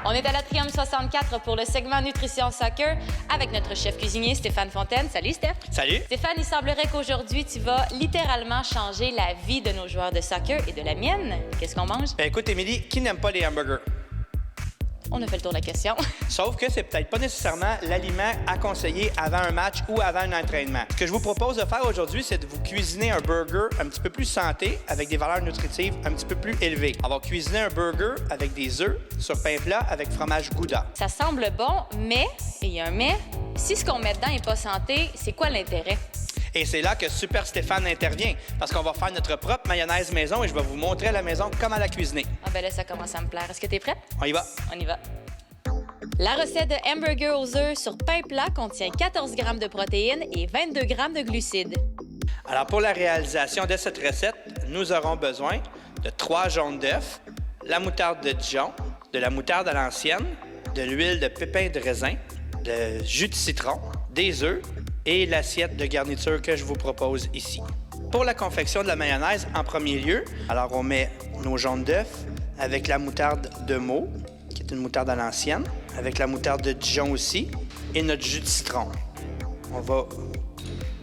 On est à l'Atrium 64 pour le segment Nutrition Soccer avec notre chef cuisinier Stéphane Fontaine. Salut Steph. Salut. Stéphane, il semblerait qu'aujourd'hui, tu vas littéralement changer la vie de nos joueurs de soccer et de la mienne. Qu'est-ce qu'on mange? Ben écoute, Émilie, qui n'aime pas les hamburgers? On a fait le tour de la question. Sauf que c'est peut-être pas nécessairement l'aliment à conseiller avant un match ou avant un entraînement. Ce que je vous propose de faire aujourd'hui, c'est de vous cuisiner un burger un petit peu plus santé, avec des valeurs nutritives un petit peu plus élevées. On va cuisiner un burger avec des œufs sur pain plat avec fromage Gouda. Ça semble bon, mais, et il y a un mais, si ce qu'on met dedans n'est pas santé, c'est quoi l'intérêt? Et c'est là que Super Stéphane intervient, parce qu'on va faire notre propre mayonnaise maison et je vais vous montrer à la maison comment la cuisiner. Ah ben là, ça commence à me plaire. Est-ce que t'es prête? On y va. On y va. La recette de hamburger aux œufs sur pain plat contient 14 g de protéines et 22 g de glucides. Alors, pour la réalisation de cette recette, nous aurons besoin de 3 jaunes d'œufs, la moutarde de Dijon, de la moutarde à l'ancienne, de l'huile de pépins de raisin, de jus de citron, des œufs et l'assiette de garniture que je vous propose ici. Pour la confection de la mayonnaise, en premier lieu, alors on met nos jaunes d'œufs avec la moutarde de Meaux, qui est une moutarde à l'ancienne, avec la moutarde de Dijon aussi, et notre jus de citron. On va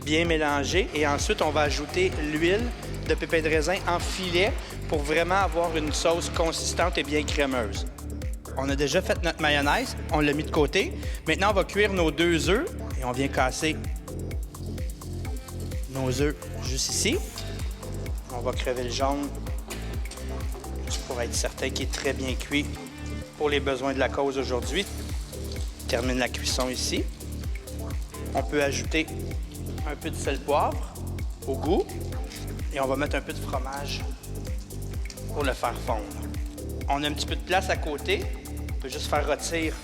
bien mélanger et ensuite on va ajouter l'huile de pépins de raisin en filet pour vraiment avoir une sauce consistante et bien crémeuse. On a déjà fait notre mayonnaise, on l'a mis de côté. Maintenant, on va cuire nos 2 œufs et on vient casser nos œufs juste ici. On va crever le jaune juste pour être certain qu'il est très bien cuit pour les besoins de la cause aujourd'hui. On termine la cuisson ici. On peut ajouter un peu de sel-poivre au goût et on va mettre un peu de fromage pour le faire fondre. On a un petit peu de place à côté. On peut juste faire rôtir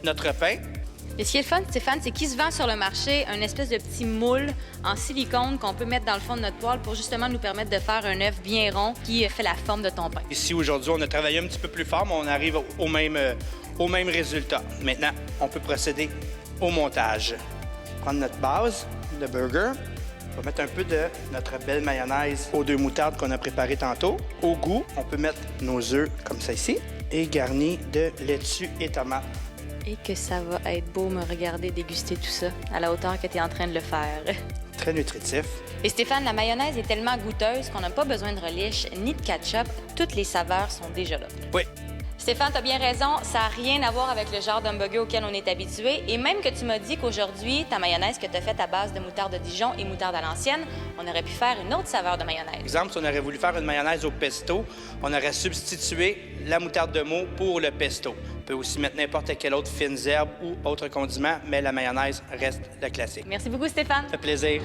notre pain. Et ce qui est le fun, Stéphane, c'est qu'il se vend sur le marché un espèce de petit moule en silicone qu'on peut mettre dans le fond de notre poêle pour justement nous permettre de faire un œuf bien rond qui fait la forme de ton pain. Ici, aujourd'hui, on a travaillé un petit peu plus fort, mais on arrive au même résultat. Maintenant, on peut procéder au montage. Prendre notre base de burger. On va mettre un peu de notre belle mayonnaise aux 2 moutardes qu'on a préparées tantôt. Au goût, on peut mettre nos œufs comme ça ici et garni de laitue et tomates. Et que ça va être beau me regarder déguster tout ça à la hauteur que tu es en train de le faire. Très nutritif. Et Stéphane, la mayonnaise est tellement goûteuse qu'on n'a pas besoin de relish ni de ketchup. Toutes les saveurs sont déjà là. Oui. Stéphane, tu as bien raison, ça n'a rien à voir avec le genre d'hamburger auquel on est habitué. Et même que tu m'as dit qu'aujourd'hui, ta mayonnaise que tu as faite à base de moutarde de Dijon et moutarde à l'ancienne, on aurait pu faire une autre saveur de mayonnaise. Par exemple, si on aurait voulu faire une mayonnaise au pesto, on aurait substitué la moutarde de Meaux pour le pesto. On peut aussi mettre n'importe quelle autre fines herbes ou autre condiment, mais la mayonnaise reste le classique. Merci beaucoup, Stéphane. Ça fait plaisir.